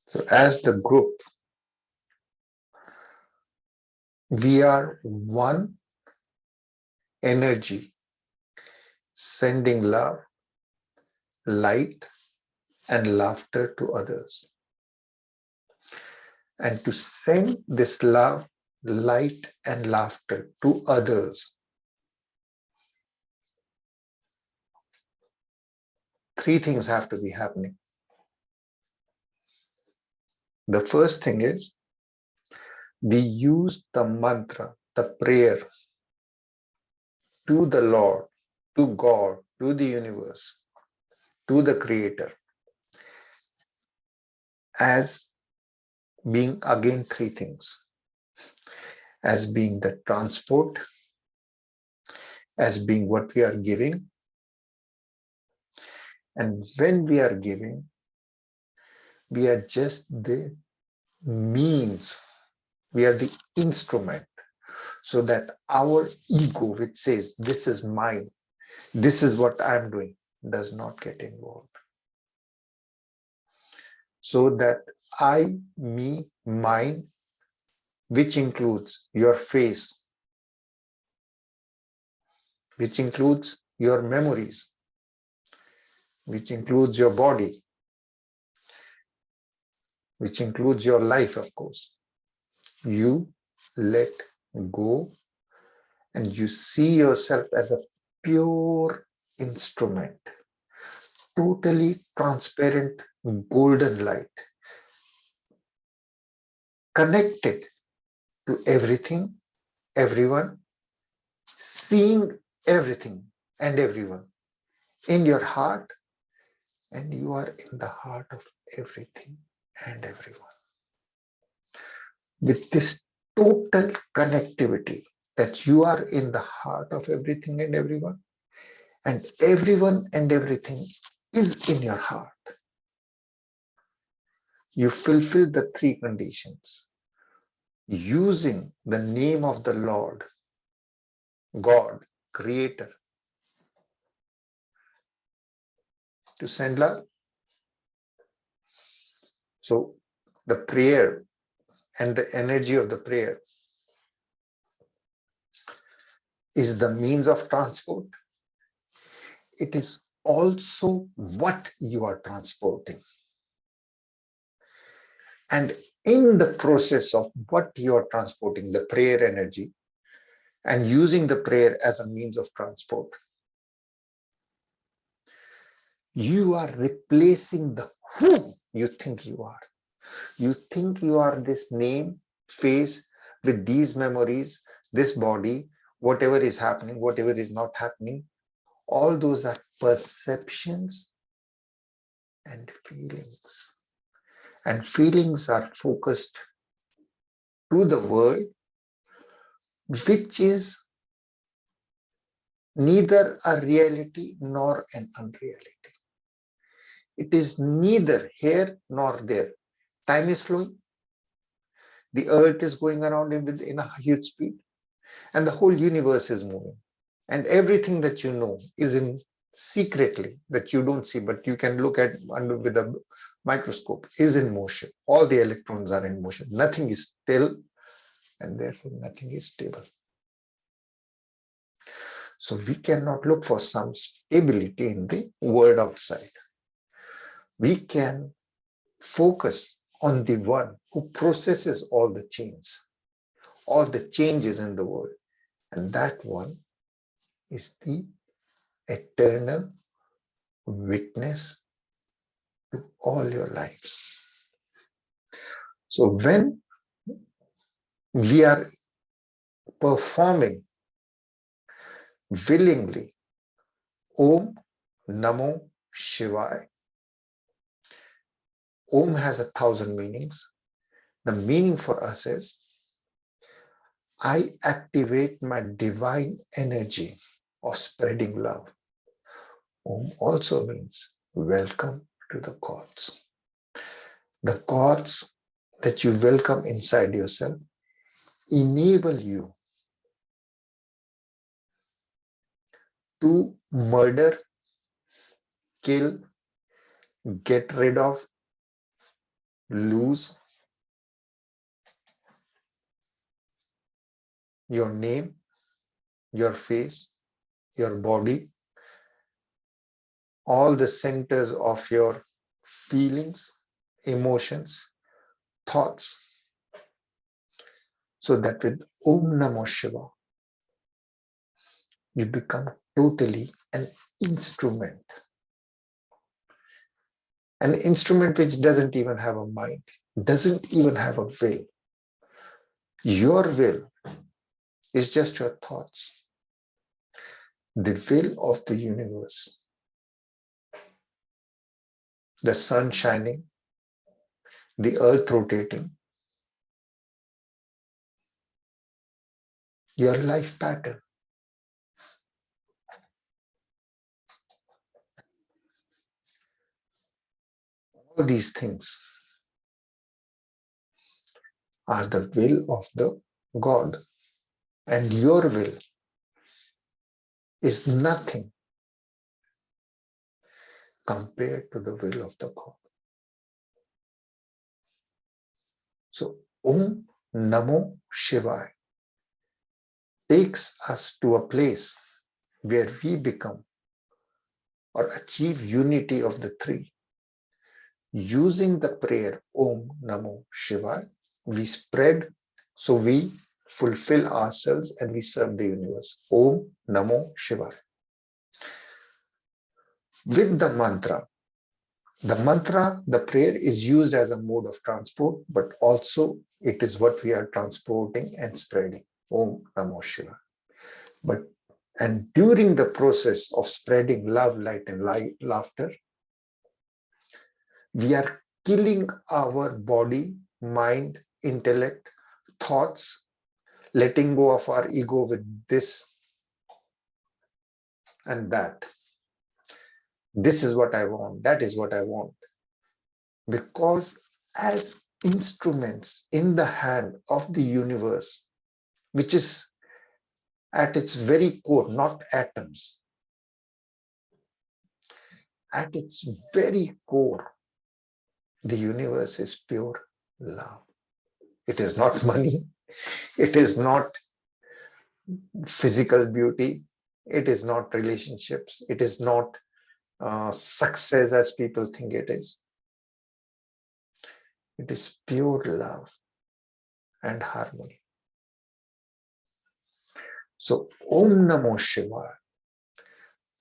So as the group, we are one energy sending love, light, and laughter to others. And to send this love, light, and laughter to others, three things have to be happening. The first thing is we use the mantra, the prayer to the Lord, to God, to the universe, to the Creator, as being again three things: as being the transport, as being what we are giving, and when we are giving, we are just the means, we are the instrument, so that our ego, which says this is mine, this is what I'm doing, does not get involved. So that I, me, mine, which includes your face, which includes your memories, which includes your body, which includes your life, of course. You let go and you see yourself as a pure instrument, totally transparent golden light, connected to everything, everyone, seeing everything and everyone in your heart, and you are in the heart of everything and everyone. With this total connectivity, that you are in the heart of everything and everyone and everything is in your heart. You fulfill the three conditions using the name of the Lord, God, Creator, to send love. So the prayer and the energy of the prayer is the means of transport. It is also what you are transporting. And in the process of what you are transporting, the prayer energy, and using the prayer as a means of transport, you are replacing the who you think you are. You think you are this name, face, with these memories, this body, whatever is happening, whatever is not happening. All those are perceptions and feelings. And feelings are focused to the world, which is neither a reality nor an unreality. It is neither here nor there. Time is flowing. The earth is going around in a huge speed, and the whole universe is moving. And everything that you know is in secretly that you don't see, but you can look at under with a microscope, is in motion. All the electrons are in motion. Nothing is still, and therefore nothing is stable. So we cannot look for some stability in the world outside. We can focus on the one who processes all the changes in the world. And that one is the eternal witness to all your lives. So when we are performing willingly Om Namo Shivaya, Om has 1,000 meanings. The meaning for us is I activate my divine energy of spreading love. Om also means welcome to the gods. The gods that you welcome inside yourself enable you to murder, kill, get rid of, lose your name, your face, your body, all the centers of your feelings, emotions, thoughts, so that with Om Namo Shiva, you become totally instrument. An instrument which doesn't even have a mind, doesn't even have a will. Your will is just your thoughts. The will of the universe, the sun shining, the earth rotating, your life pattern. All these things are the will of the God, and your will is nothing compared to the will of the God. So Om Namo Shivaya takes us to a place where we become or achieve unity of the three. Using the prayer Om Namo Shivaya, we spread, so we fulfill ourselves and we serve the universe. Om Namo Shivaya. With the mantra, the prayer is used as a mode of transport, but also it is what we are transporting and spreading. Om Namo Shivaya. And during the process of spreading love, light, and laughter, we are killing our body, mind, intellect, thoughts, letting go of our ego with this and that. This is what I want, that is what I want. Because as instruments in the hand of the universe, which is at its very core, not atoms, at its very core, the universe is pure love. It is not money. It is not physical beauty. It is not relationships. It is not success as people think it is. It is pure love and harmony. So Om Namo Shivaya,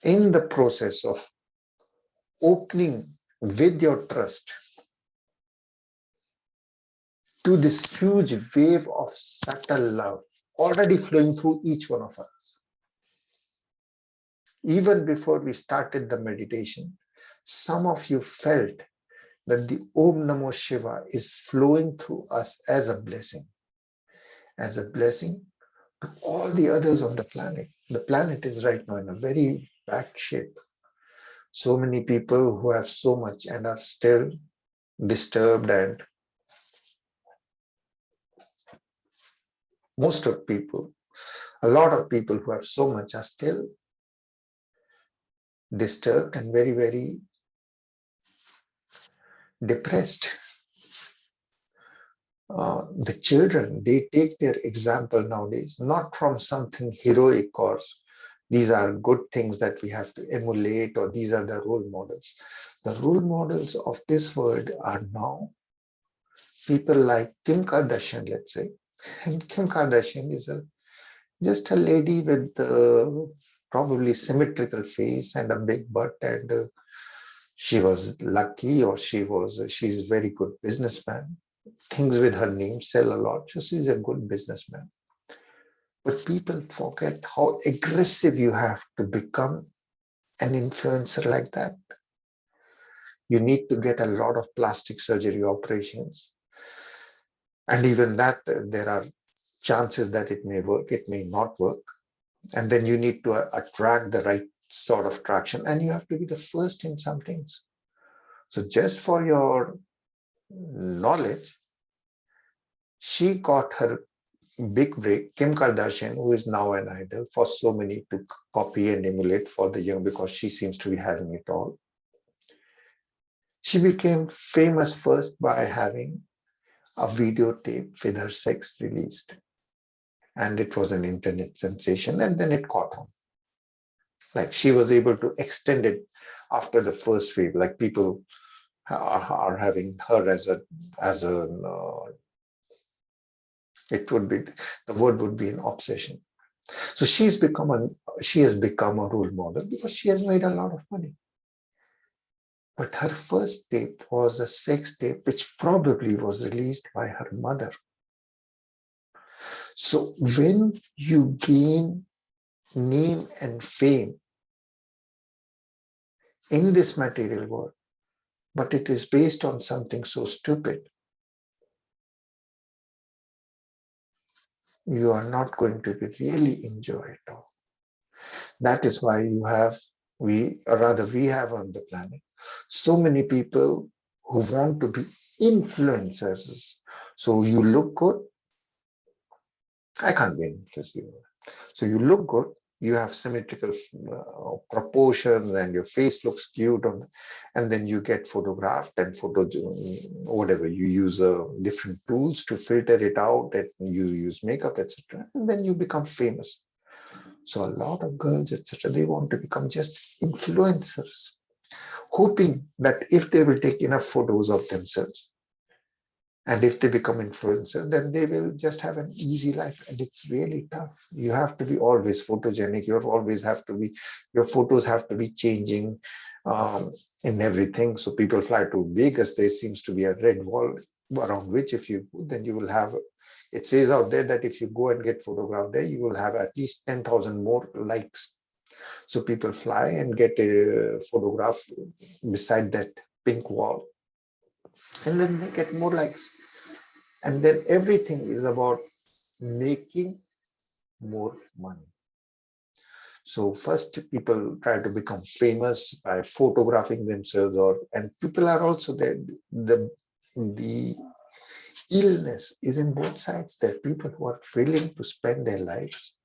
in the process of opening with your trust to this huge wave of subtle love already flowing through each one of us. Even before we started the meditation, some of you felt that the Om Namo Shiva is flowing through us as a blessing to all the others on the planet. The planet is right now in a very bad shape. So many people who have so much and are still disturbed, and a lot of people who have so much are still disturbed and very, very depressed. The children, they take their example nowadays, not from something heroic or these are good things that we have to emulate or these are the role models. The role models of this world are now people like Kim Kardashian, let's say. And Kim Kardashian is just a lady with probably symmetrical face and a big butt, and she was lucky, or she's a very good businessman. Things with her name sell a lot, so she's a good businessman. But people forget how aggressive you have to become an influencer like that. You need to get a lot of plastic surgery operations. And even that, there are chances that it may work, it may not work. And then you need to attract the right sort of traction, and you have to be the first in some things. So just for your knowledge, she got her big break. Kim Kardashian, who is now an idol for so many to copy and emulate for the young, because she seems to be having it all. She became famous first by having a videotape with her sex released. And it was an internet sensation, and then it caught on. Like she was able to extend it after the first wave. Like people are having her as a it would be the word would be an obsession. So she has become a role model because she has made a lot of money. But her first tape was a sex tape, which probably was released by her mother. So when you gain name and fame in this material world, but it is based on something so stupid, you are not going to really enjoy it all. That is why we have on the planet so many people who want to be influencers. So you look good, I can't be an influencer. So you look good, you have symmetrical proportions, and your face looks cute, and then you get photographed and whatever you use different tools to filter it out, and you use makeup, etc. And then you become famous. So a lot of girls, etc., they want to become just influencers, hoping that if they will take enough photos of themselves, and if they become influencers, then they will just have an easy life. And it's really tough. You have to be always photogenic. Your photos have to be changing in everything. So people fly to Vegas, there seems to be a red wall around which if you go, then you will have, it says out there that if you go and get photographed there, you will have at least 10,000 more likes. So people fly and get a photograph beside that pink wall, and then they get more likes. And then everything is about making more money. So first people try to become famous by photographing themselves, and people are also there. The illness is in both sides. There are people who are willing to spend their lives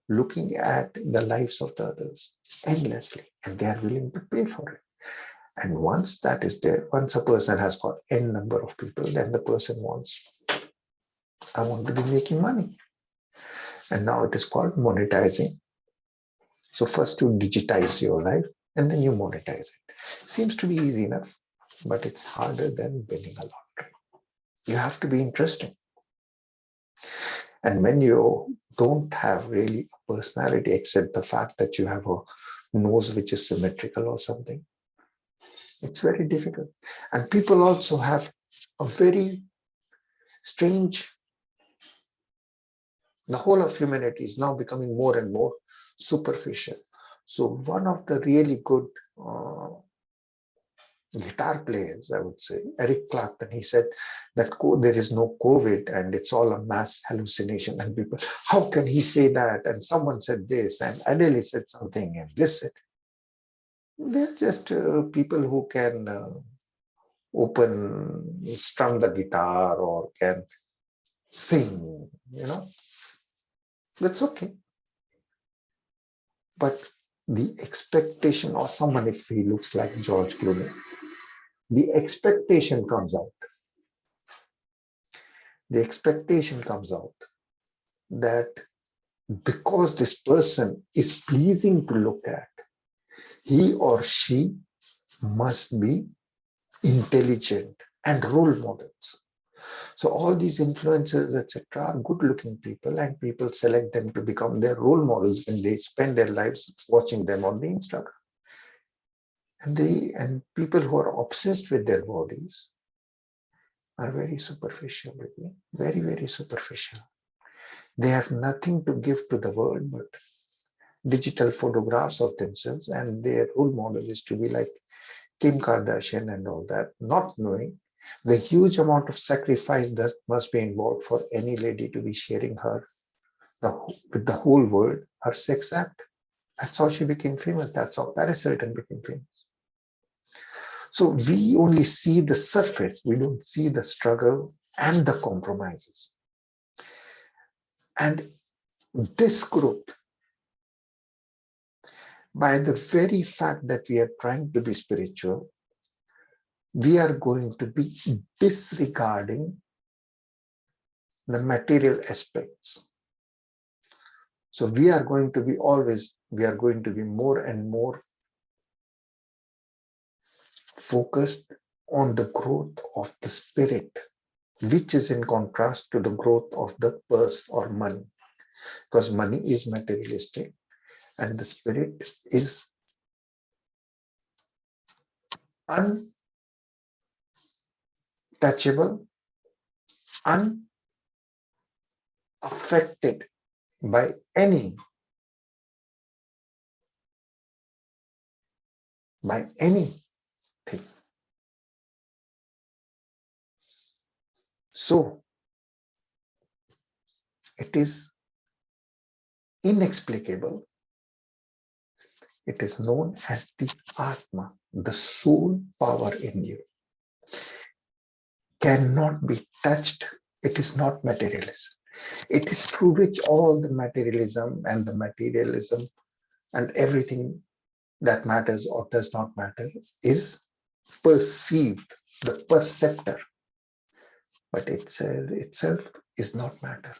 looking at the lives of the others endlessly, and they are willing to pay for it. And once that is there, once a person has got n number of people, then the person wants, I want to be making money. And now it is called monetizing. So first you digitize your life, and then you monetize it. Seems to be easy enough, but it's harder than winning a lottery. You have to be interesting. And when you don't have really a personality, except the fact that you have a nose which is symmetrical or something, it's very difficult. And people also have a very strange, the whole of humanity is now becoming more and more superficial. So one of the really good guitar players, I would say, Eric Clapton, he said that there is no COVID and it's all a mass hallucination. And people, how can he say that? And someone said this, and Adele said something, and this said. They're just people who can strum the guitar or can sing, that's okay. But the expectation, or someone if he looks like George Clooney, the expectation comes out. The expectation comes out that because this person is pleasing to look at, he or she must be intelligent and role models. So all these influencers, etc., are good-looking people, and people select them to become their role models when they spend their lives watching them on the Instagram. And people who are obsessed with their bodies are very superficial with me, very, very superficial. They have nothing to give to the world but digital photographs of themselves, and their role model is to be like Kim Kardashian and all that, not knowing the huge amount of sacrifice that must be involved for any lady to be sharing with the whole world her sex act. That's how she became famous. That's how Paris Hilton became famous. So we only see the surface. We don't see the struggle and the compromises. And this group, by the very fact that we are trying to be spiritual, we are going to be disregarding the material aspects. So we are going to be more and more focused on the growth of the spirit, which is in contrast to the growth of the purse or money, because money is materialistic and the spirit is untouchable, unaffected by anything. So it is inexplicable. It is known as the Atma, the soul power in you. Cannot be touched. It is not materialism. It is through which all the materialism and everything that matters or does not matter is perceived, the perceptor. But itself is not matter.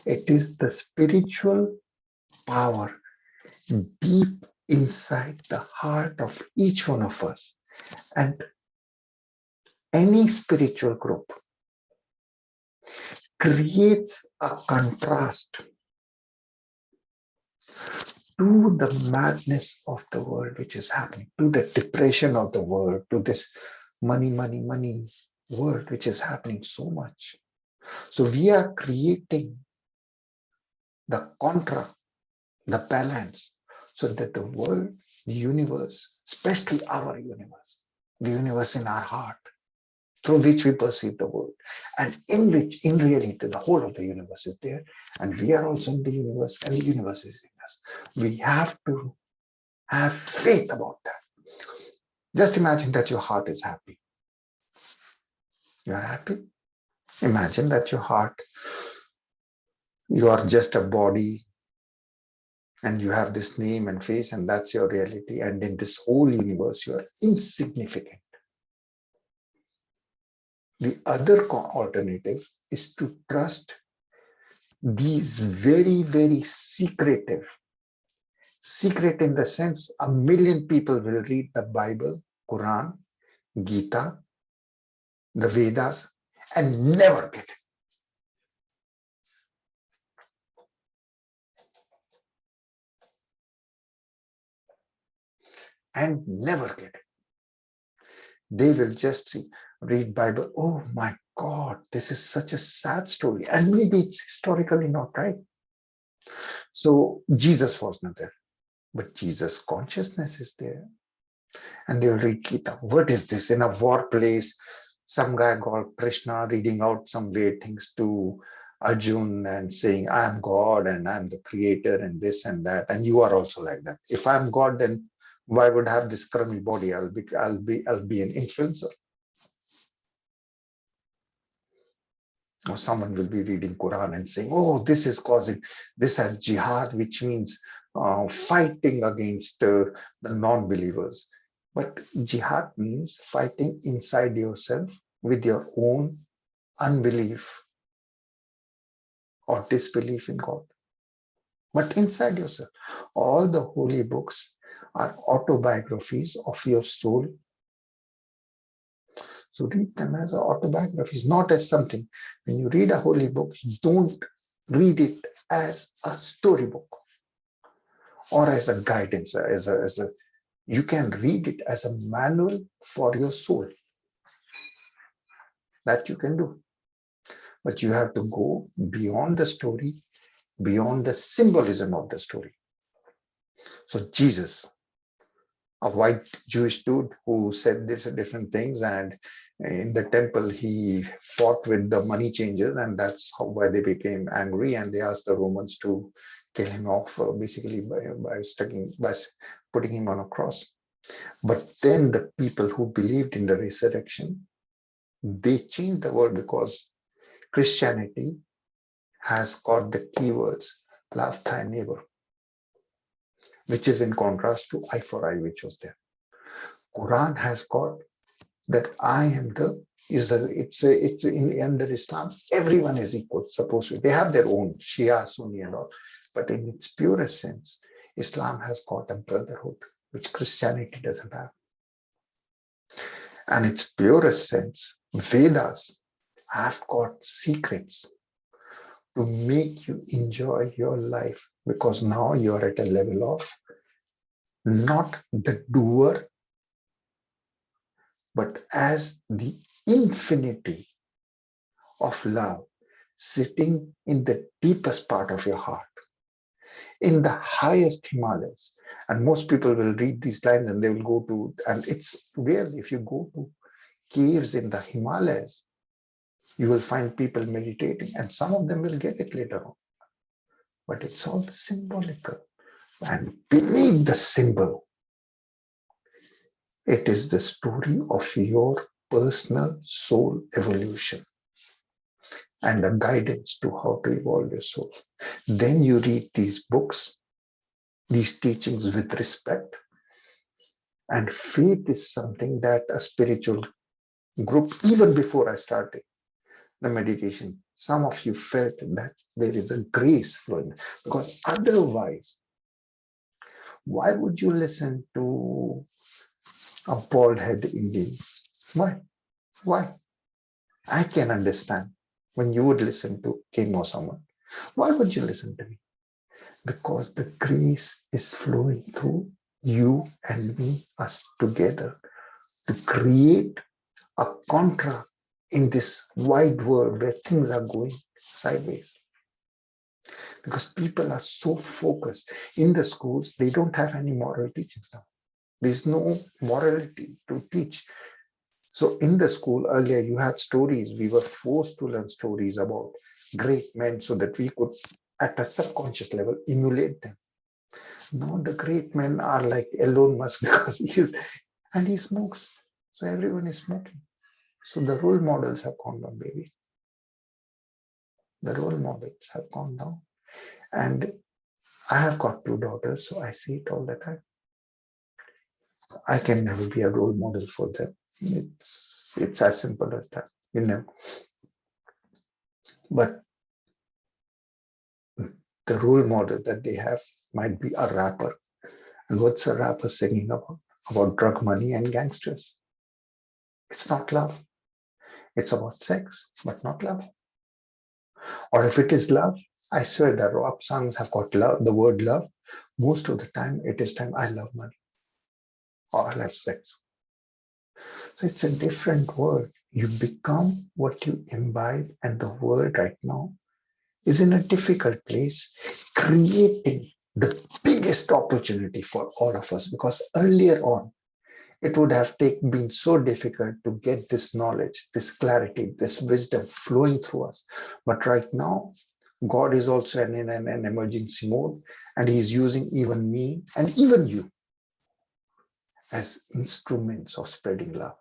It is the spiritual power deep inside the heart of each one of us. And any spiritual group creates a contrast to the madness of the world which is happening, to the depression of the world, to this money world which is happening so much. So we are creating the contra, the balance, so that the world, the universe, especially our universe, the universe in our heart, through which we perceive the world, and in which, in reality, the whole of the universe is there, and we are also in the universe, and the universe is in us. We have to have faith about that. Just imagine that your heart is happy. You are happy? Imagine that your heart, you are just a body, and you have this name and face, and that's your reality. And in this whole universe, you are insignificant. The other alternative is to trust these very secret in the sense a million people will read the Bible, Quran, Gita, the Vedas, and never get it. And never get it. They will just read Bible. Oh my God, this is such a sad story. And maybe it's historically not right. So Jesus was not there, but Jesus' consciousness is there. And they will read Gita. What is this? In a war place, some guy called Krishna reading out some weird things to Arjun and saying, I am God and I'm the creator and this and that. And you are also like that. If I'm God, then why would I have this crummy body? I'll be an influencer. Or someone will be reading Quran and saying, oh, this has jihad, which means fighting against the non-believers. But jihad means fighting inside yourself with your own unbelief or disbelief in God. But inside yourself, all the holy books are autobiographies of your soul. So read them as autobiographies, not as something. When you read a holy book, don't read it as a storybook or as a guidance, you can read it as a manual for your soul. That you can do. But you have to go beyond the story, beyond the symbolism of the story. So Jesus, a white Jewish dude who said these different things, and in the temple he fought with the money changers, and that's why they became angry, and they asked the Romans to kill him off, basically by putting him on a cross. But then the people who believed in the resurrection, they changed the world, because Christianity has got the keywords love thy neighbor, which is in contrast to eye for eye, which was there. Quran has got that I am the it's in under Islam, everyone is equal, supposed to. They have their own Shia, Sunni and all, but in its purest sense, Islam has got a brotherhood, which Christianity doesn't have. And its purest sense, Vedas have got secrets to make you enjoy your life, because now you're at a level of not the doer, but as the infinity of love sitting in the deepest part of your heart, in the highest Himalayas. And most people will read these lines and they will go to, and it's real, if you go to caves in the Himalayas, you will find people meditating, and some of them will get it later on. But it's all symbolical. And beneath the symbol, it is the story of your personal soul evolution and the guidance to how to evolve your soul. Then you read these books, these teachings with respect. And faith is something that a spiritual group, even before I started the meditation, some of you felt that there is a grace flowing, because otherwise, why would you listen to a bald head Indian? Why? Why? I can understand when you would listen to Kim or someone. Why would you listen to me? Because the grace is flowing through you and me, us together, to create a contract in this wide world where things are going sideways. Because people are so focused. In the schools, they don't have any moral teachings now. There's no morality to teach. So in the school earlier, you had stories. We were forced to learn stories about great men so that we could, at a subconscious level, emulate them. Now the great men are like Elon Musk because he smokes. So everyone is smoking. So the role models have gone down, baby. The role models have gone down. And I have got two daughters, so I see it all the time. I can never be a role model for them. It's as simple as that, you know. But the role model that they have might be a rapper. And what's a rapper singing about? About drug money and gangsters. It's not love. It's about sex, but not love. Or if it is love, I swear that rap songs have got love, the word love. Most of the time, it is time I love money or I love sex. So it's a different world. You become what you imbibe, and the world right now is in a difficult place, creating the biggest opportunity for all of us, because earlier on, it would have been so difficult to get this knowledge, this clarity, this wisdom flowing through us. But right now, God is also in an emergency mode, and He's using even me and even you as instruments of spreading love.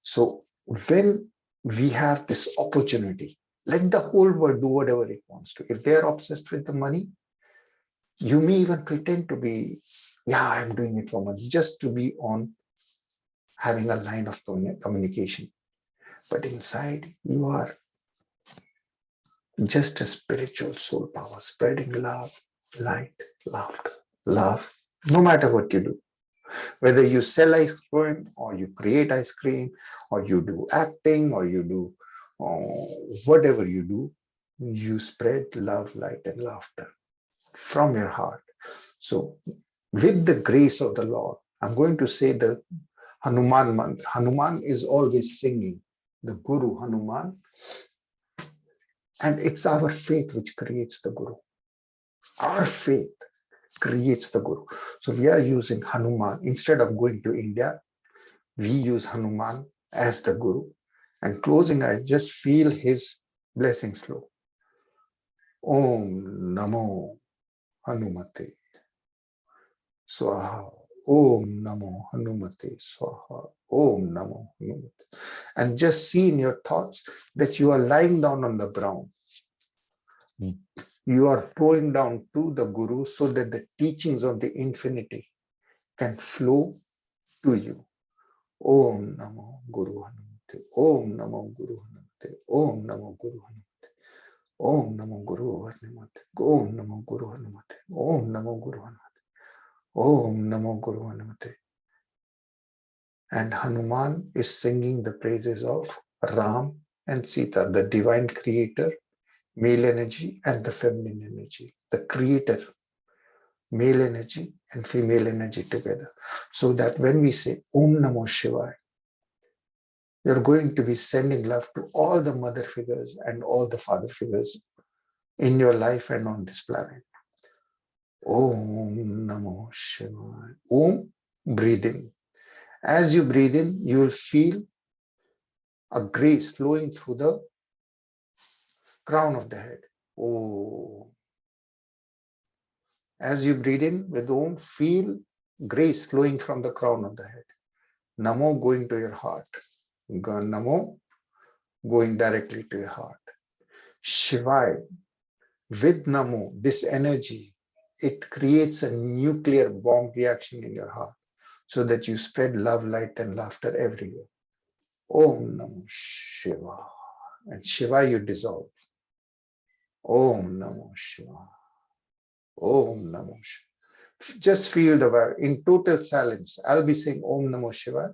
So when we have this opportunity, let the whole world do whatever it wants to. If they're obsessed with the money, you may even pretend to be, yeah, I'm doing it for money, just to be on having a line of communication. But inside, you are just a spiritual soul power, spreading love, light, laughter, love, no matter what you do. Whether you sell ice cream or you create ice cream or you do acting or you do whatever you do, you spread love, light, and laughter from your heart. So, with the grace of the Lord, I'm going to say the Hanuman mantra. Hanuman is always singing, the Guru Hanuman, and it's our faith which creates the Guru. Our faith creates the Guru. So we are using Hanuman. Instead of going to India, we use Hanuman as the Guru. And closing, I just feel his blessings flow. Om Namo Hanumate Swaha. Om Namo Hanumate Swaha. Om Namo Hanumate. And just see in your thoughts that you are lying down on the ground. You are flowing down to the Guru so that the teachings of the infinity can flow to you. Om Namo Guru Hanumate. Om Namo Guru Hanumate. Om Namo Guru Hanumate. Om Namo Guru Hanumate. Om Namo Guru Hanumate. Om Namo Guru Hanumate. Om Namo Guru Hanumate. And Hanuman is singing the praises of Ram and Sita, the divine creator, male energy and the feminine energy, the creator, male energy and female energy together. So that when we say Om Namo Shivaya, you're going to be sending love to all the mother figures and all the father figures in your life and on this planet. Om Namo Shivaya. Om, breathe in. As you breathe in, you will feel a grace flowing through the crown of the head. Oh. As you breathe in with Om, feel grace flowing from the crown of the head. Namo going to your heart. Namo going directly to your heart. Shivaya, with Namo, this energy, it creates a nuclear bomb reaction in your heart so that you spread love, light, and laughter everywhere. Om Namo Shiva. And Shiva you dissolve. Om Namo Shiva. Om Namo Shiva. Just feel the word in total silence. I'll be saying Om Namo Shiva.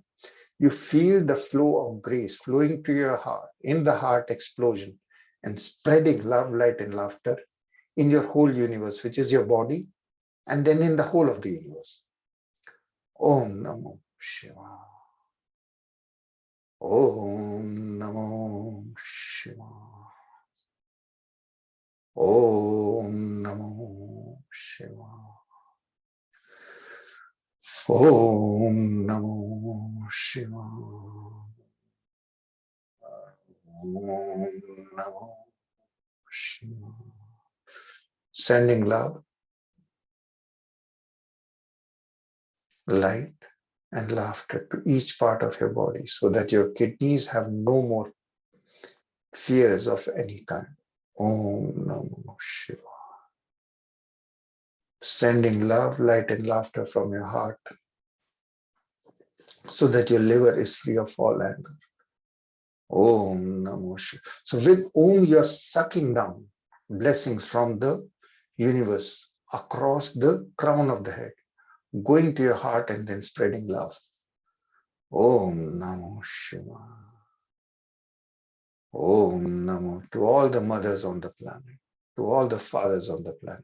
You feel the flow of grace flowing to your heart, in the heart explosion, and spreading love, light, and laughter in your whole universe, which is your body, and then in the whole of the universe. Om Namo Shiva. Om Namo Shiva. Om Namo Shiva. Om Namo Shiva. Om Namo Shiva. Sending love, light, and laughter to each part of your body so that your kidneys have no more fears of any kind. Om Namo Shiva. Sending love, light, and laughter from your heart so that your liver is free of all anger. Om Namo Shiva. So with Om, you're sucking down blessings from the universe across the crown of the head, going to your heart and then spreading love. Om Namo Shiva. Om Namo to all the mothers on the planet, to all the fathers on the planet,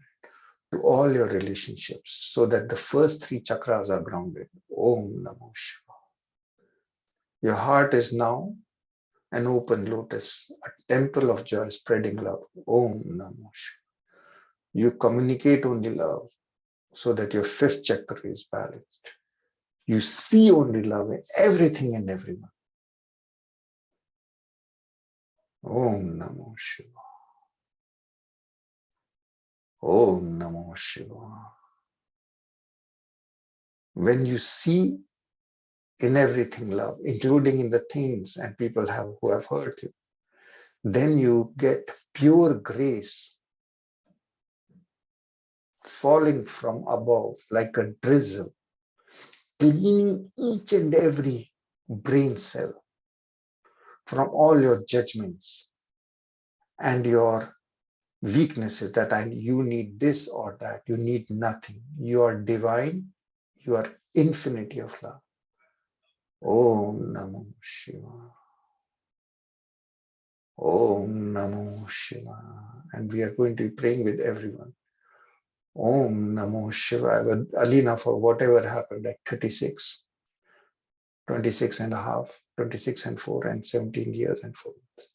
to all your relationships, so that the first three chakras are grounded. Om Namo Shiva. Your heart is now an open lotus, a temple of joy spreading love. Om Namo Shiva. You communicate only love so that your fifth chakra is balanced. You see only love in everything and everyone. Om Namo Shiva. Om Namo Shiva. When you see in everything love, including in the things and people who have hurt you, then you get pure grace falling from above like a drizzle, cleaning each and every brain cell from all your judgments and your weaknesses that you need this or that. You need nothing. You are divine. You are infinity of love. Om Namo Shiva. Om Namo Shiva. And we are going to be praying with everyone. Om Namo Shiva. With Alina, for whatever happened at 36, 26 and a half, 26 and 4 and 17 years and 4 months.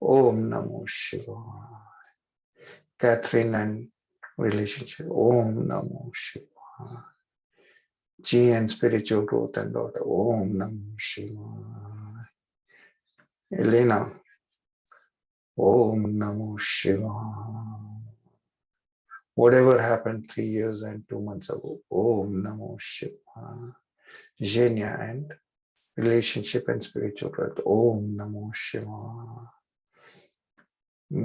Om Namo Shiva. Catherine and relationship. Om Namo Shiva. G and spiritual growth and daughter. Om Namo Shiva. Elena. Om Namo Shiva. Whatever happened 3 years and 2 months ago. Om Namo Shiva. Zhenya and relationship and spiritual growth. Om Namo Shiva.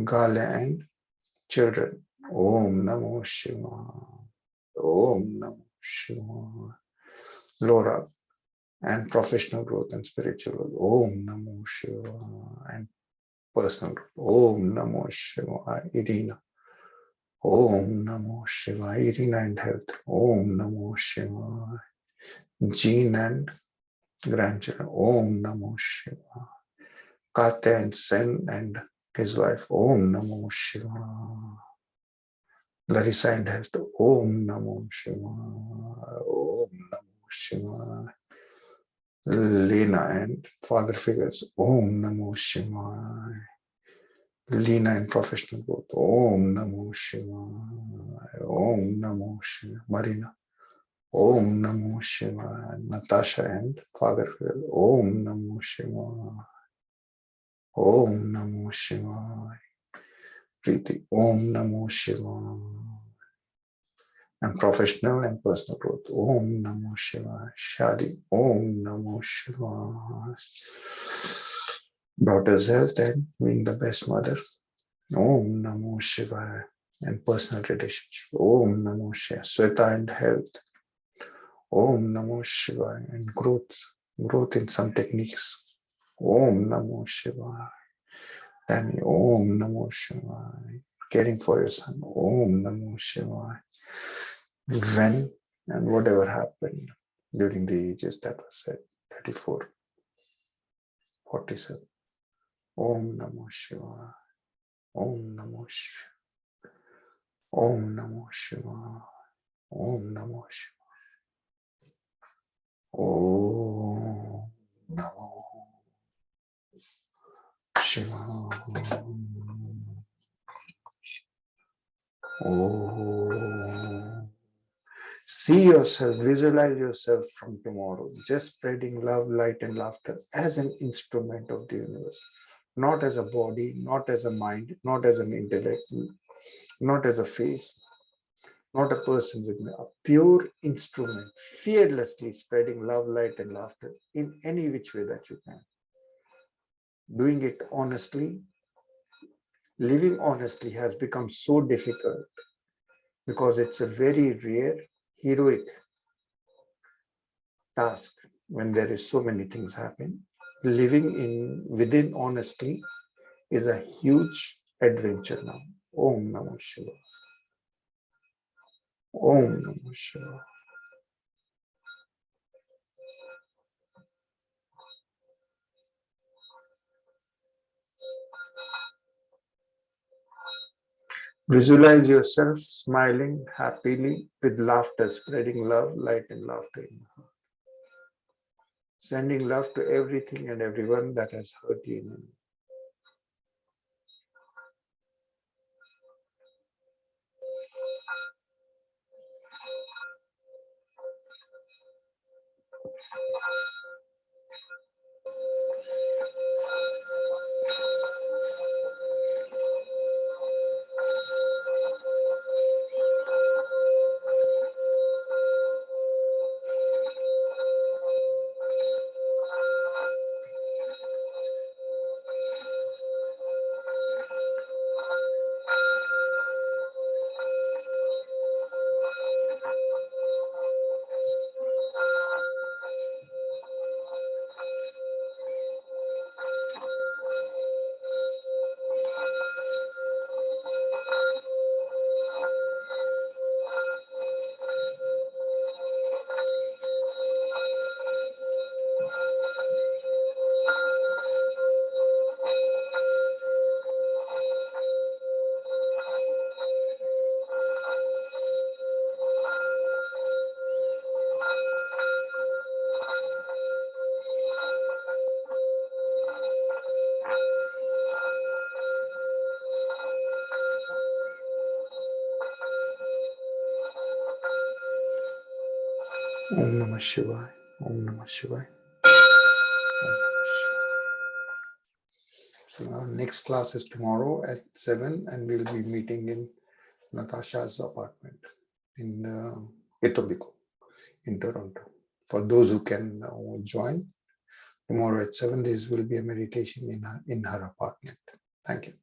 Gala and children. Om Namo Shiva. Om Namo Shiva. Laura. and professional growth and spiritual growth. Om Namo Shivaya. And personal growth. Om Namo Shivaya. Irina. Om Namo Shivaya. Irina and health. Om Namo Shivaya. Jean and grandchildren. Om Namo Shivaya. Kate and Sen and his wife. Om Namo Shivaya. Larissa and health. Om Namo Shivaya. Om Namo Shivaya. Lena and father figures. Om Namo Shivaya. Lena and professional growth. Om Namo Shivaya. Om Namo Shivaya. Marina. Om Namo Shivaya. Natasha and father figure. Om Namo Shivaya. Om Namo Shivaya. Preeti. Om Namo Shivaya. And professional and personal growth. Om Namo Shivaya. Shadi. Om Namo Shivaya. Daughter's health and being the best mother. Om Namo Shivaya. And personal relationship. Om Namo Shivaya. Sweta and health. Om Namo Shivaya. And growth. Growth in some techniques. Om Namo Shivaya. Danny. Om Namo Shivaya. Caring for your son. Om Namo Shivaya. When and whatever happened during the ages that was said, 34, 47. Om Namo Shivaya. Om Namo Shivaya. Om Namo Shivaya. Om Namo Shivaya. Om Namo Shivaya. Om. See yourself, visualize yourself from tomorrow, just spreading love, light, and laughter as an instrument of the universe, not as a body, not as a mind, not as an intellect, not as a face, not a person with me, a pure instrument, fearlessly spreading love, light, and laughter in any which way that you can. Doing it honestly, living honestly has become so difficult because it's a very rare, heroic task when there is so many things happen. Living in within honesty is a huge adventure now. Om Namah Shivaya. Om Namah Shivaya. Visualize yourself smiling happily with laughter, spreading love, light, and laughter in your heart. Sending love to everything and everyone that has hurt you. Om Namah Shivaya. Om Namah Shivaya. Om Namah Shivaya. So our next class is tomorrow at 7 and we'll be meeting in Natasha's apartment in Etobicoke in Toronto. For those who can join, tomorrow at 7 there will be a meditation in her apartment. Thank you.